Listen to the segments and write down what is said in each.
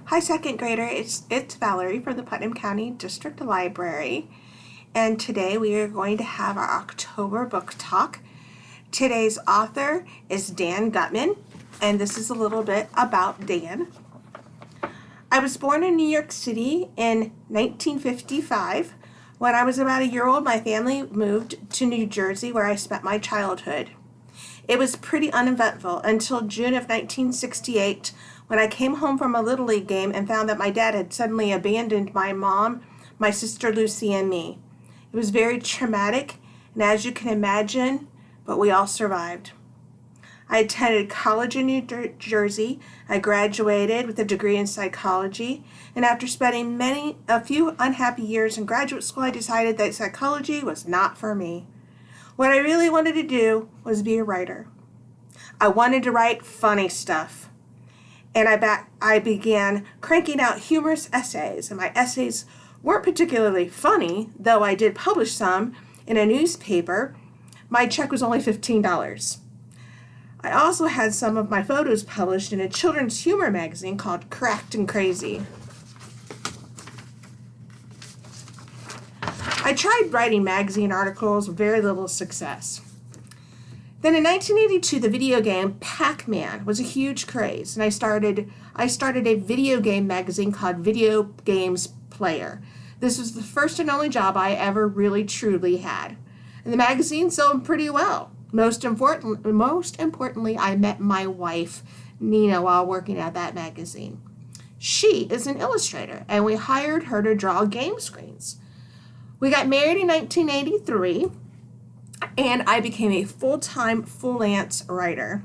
Hi, second grader. It's Valerie from the Putnam County District Library, and today we are going to have our October book talk. Today's author is Dan Gutman, and this is a little bit about Dan. I was born in New York City in 1955. When I was about a year old, my family moved to New Jersey, where I spent my childhood. It was pretty uneventful until June of 1968, when I came home from a Little League game and found that my dad had suddenly abandoned my mom, my sister Lucy, and me. It was very traumatic, and as you can imagine, but we all survived. I attended college in New Jersey. I graduated with a degree in psychology, and after spending a few unhappy years in graduate school, I decided that psychology was not for me. What I really wanted to do was be a writer. I wanted to write funny stuff. And I began cranking out humorous essays, and my essays weren't particularly funny, though I did publish some in a newspaper. My check was only $15. I also had some of my photos published in a children's humor magazine called Cracked and Crazy. I tried writing magazine articles with very little success. Then in 1982, the video game Pac-Man was a huge craze, and I started a video game magazine called Video Games Player. This was the first and only job I ever really truly had. And the magazine sold pretty well. Most importantly, I met my wife, Nina, while working at that magazine. She is an illustrator, and we hired her to draw game screens. We got married in 1983, and I became a full-time freelance writer.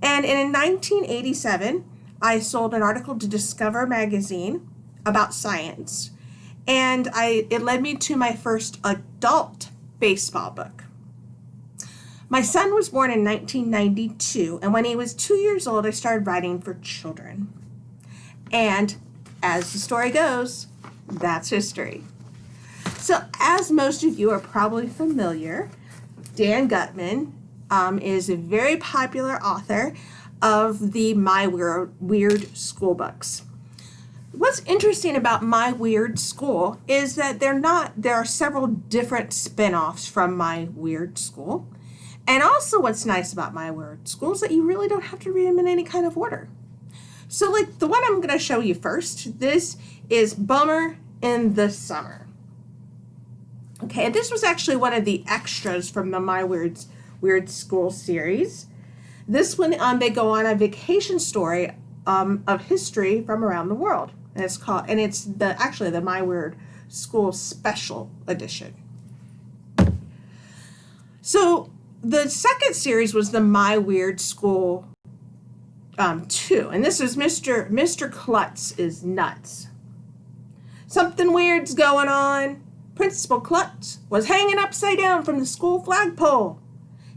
And in 1987, I sold an article to Discover magazine about science, and it led me to my first adult baseball book. My son was born in 1992, and when he was 2 years old, I started writing for children. And as the story goes, that's history. So, as most of you are probably familiar, Dan Gutman is a very popular author of the My Weird School books. What's interesting about My Weird School is that there are several different spin-offs from My Weird School. And also what's nice about My Weird School is that you really don't have to read them in any kind of order. So like the one I'm going to show you first, this is Bummer in the Summer. Okay, and this was actually one of the extras from the My Weird School series. This one, they go on a vacation story of history from around the world, and it's the My Weird School Special Edition. So the second series was the My Weird School 2, and this is Mr. Klutz is nuts. Something weird's going on. Principal Klutz was hanging upside down from the school flagpole.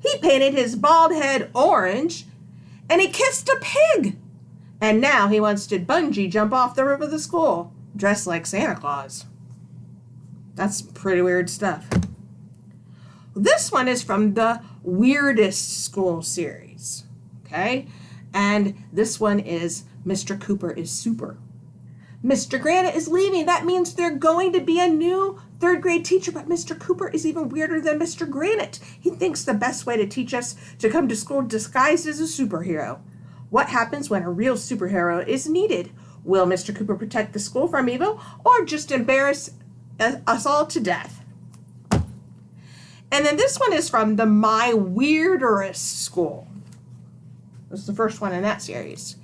He painted his bald head orange, and he kissed a pig. And now he wants to bungee jump off the roof of the school, dressed like Santa Claus. That's pretty weird stuff. This one is from the Weirdest School series, okay? And this one is Mr. Cooper is Super. Mr. Granite is leaving. That means there's going to be a new third grade teacher, but Mr. Cooper is even weirder than Mr. Granite. He thinks the best way to teach us to come to school disguised as a superhero. What happens when a real superhero is needed? Will Mr. Cooper protect the school from evil or just embarrass us all to death? And then this one is from the My Weirdest School. This is the first one in that series.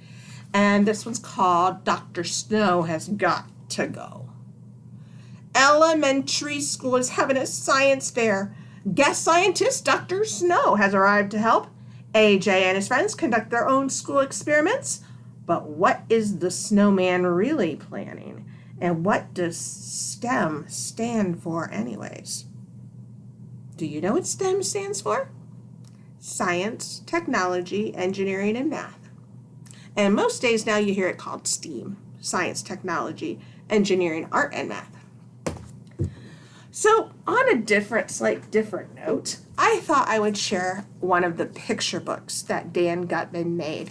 And this one's called Dr. Snow Has Got to Go. Elementary school is having a science fair. Guest scientist Dr. Snow has arrived to help. AJ and his friends conduct their own school experiments. But what is the snowman really planning? And what does STEM stand for anyways? Do you know what STEM stands for? Science, technology, engineering, and math. And most days now you hear it called STEAM, science, technology, engineering, art, and math. So on a slight different note, I thought I would share one of the picture books that Dan Gutman made.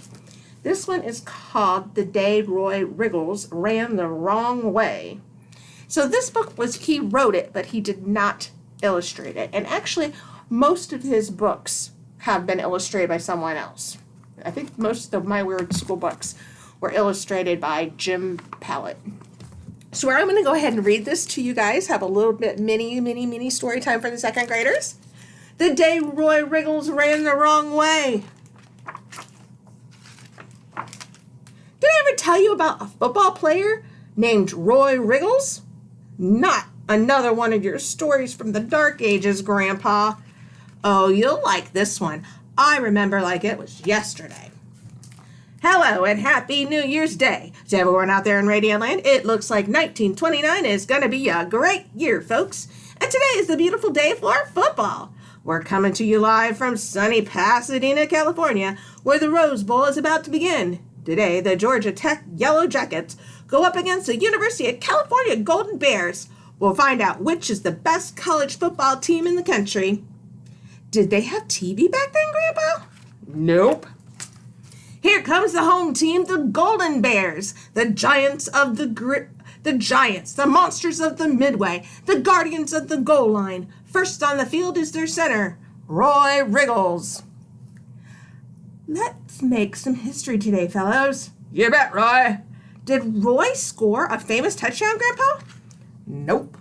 This one is called The Day Roy Wriggles Ran the Wrong Way. So this book he wrote it, but he did not illustrate it. And actually, most of his books have been illustrated by someone else. I think most of my Weird School books were illustrated by Jim Pallett. So I'm going to go ahead and read this to you guys, have a little bit mini story time for the second graders. The Day Roy Wriggles Ran the Wrong Way. Did I ever tell you about a football player named Roy Wriggles? Not another one of your stories from the dark ages, Grandpa. Oh, you'll like this one. I remember like it was yesterday. Hello and happy New Year's Day to everyone out there in Radioland. It looks like 1929 is going to be a great year, folks. And today is the beautiful day for football. We're coming to you live from sunny Pasadena, California, where the Rose Bowl is about to begin. Today, the Georgia Tech Yellow Jackets go up against the University of California Golden Bears. We'll find out which is the best college football team in the country. Did they have TV back then, Grandpa? Nope. Here comes the home team, the Golden Bears, the giants, the monsters of the Midway, the guardians of the goal line. First on the field is their center, Roy Wriggles. Let's make some history today, fellows. You bet, Roy. Did Roy score a famous touchdown, Grandpa? Nope.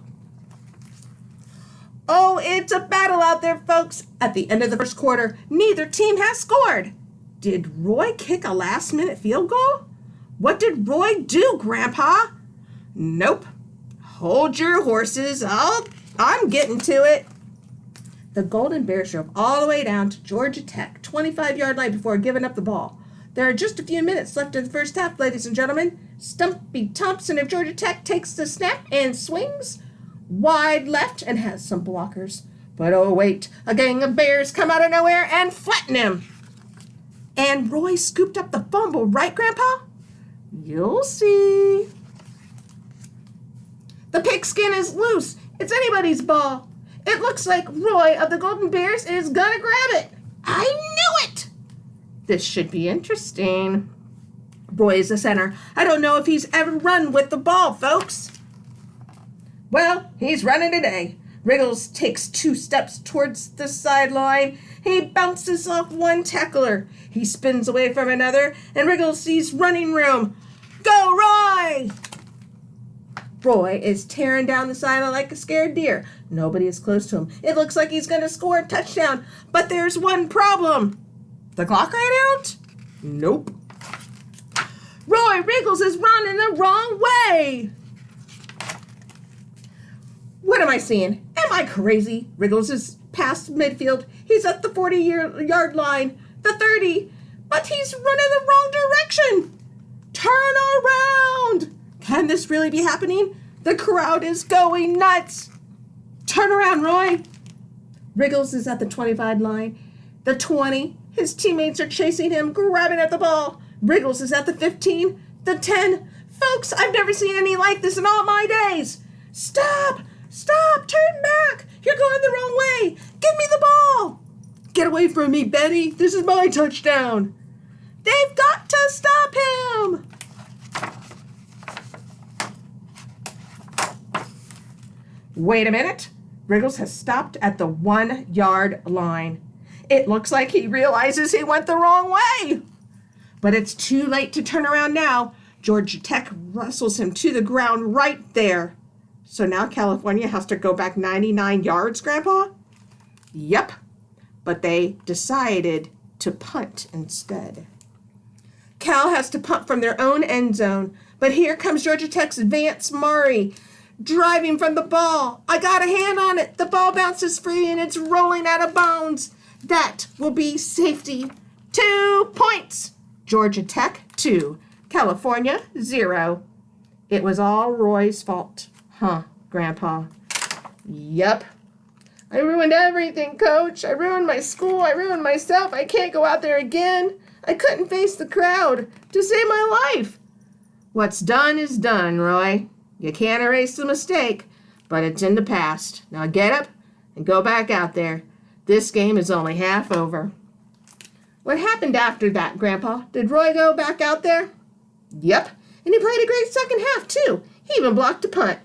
Oh, it's a battle out there, folks. At the end of the first quarter, neither team has scored. Did Roy kick a last-minute field goal? What did Roy do, Grandpa? Nope. Hold your horses. I'm getting to it. The Golden Bears drove all the way down to Georgia Tech, 25-yard line before giving up the ball. There are just a few minutes left in the first half, ladies and gentlemen. Stumpy Thompson of Georgia Tech takes the snap and swings wide left and has some blockers. But oh wait, a gang of Bears come out of nowhere and flatten him. And Roy scooped up the fumble, right, Grandpa? You'll see. The pigskin is loose. It's anybody's ball. It looks like Roy of the Golden Bears is gonna grab it. I knew it! This should be interesting. Roy is the center. I don't know if he's ever run with the ball, folks. Well, he's running today. Wriggles takes 2 steps towards the sideline. He bounces off one tackler. He spins away from another, and Wriggles sees running room. Go, Roy! Roy is tearing down the sideline like a scared deer. Nobody is close to him. It looks like he's going to score a touchdown, but there's one problem. The clock ran out? Nope. Roy Wriggles is running the wrong way. What am I seeing? Am I crazy? Wriggles is past midfield. He's at the 40-yard line, the 30, but he's running the wrong direction. Turn around. Can this really be happening? The crowd is going nuts. Turn around, Roy. Wriggles is at the 25 line, the 20. His teammates are chasing him, grabbing at the ball. Wriggles is at the 15, the 10. Folks, I've never seen any like this in all my days. Stop! Stop! Turn back! You're going the wrong way! Give me the ball! Get away from me, Betty! This is my touchdown! They've got to stop him! Wait a minute. Wriggles has stopped at the 1-yard line. It looks like he realizes he went the wrong way. But it's too late to turn around now. Georgia Tech wrestles him to the ground right there. So now California has to go back 99 yards, Grandpa? Yep. But they decided to punt instead. Cal has to punt from their own end zone. But here comes Georgia Tech's Vance Murray, driving from the ball. I got a hand on it. The ball bounces free and it's rolling out of bounds. That will be safety. 2 points. Georgia Tech 2. California 0. It was all Roy's fault. Huh, Grandpa? Yep. I ruined everything, Coach. I ruined my school. I ruined myself. I can't go out there again. I couldn't face the crowd to save my life. What's done is done, Roy. You can't erase the mistake, but it's in the past. Now get up and go back out there. This game is only half over. What happened after that, Grandpa? Did Roy go back out there? Yep, and he played a great second half, too. He even blocked a punt.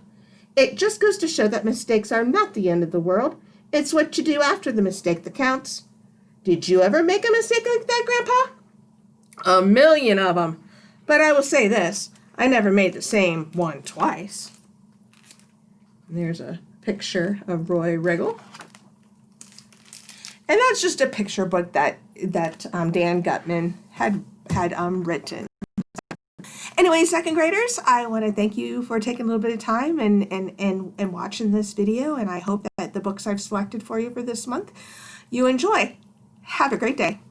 It just goes to show that mistakes are not the end of the world. It's what you do after the mistake that counts. Did you ever make a mistake like that, Grandpa? A million of them. But I will say this, I never made the same one twice. And there's a picture of Roy Wriggle. And that's just a picture book that Dan Gutman had written. Anyway, second graders, I want to thank you for taking a little bit of time and watching this video, and I hope that the books I've selected for you for this month you enjoy. Have a great day.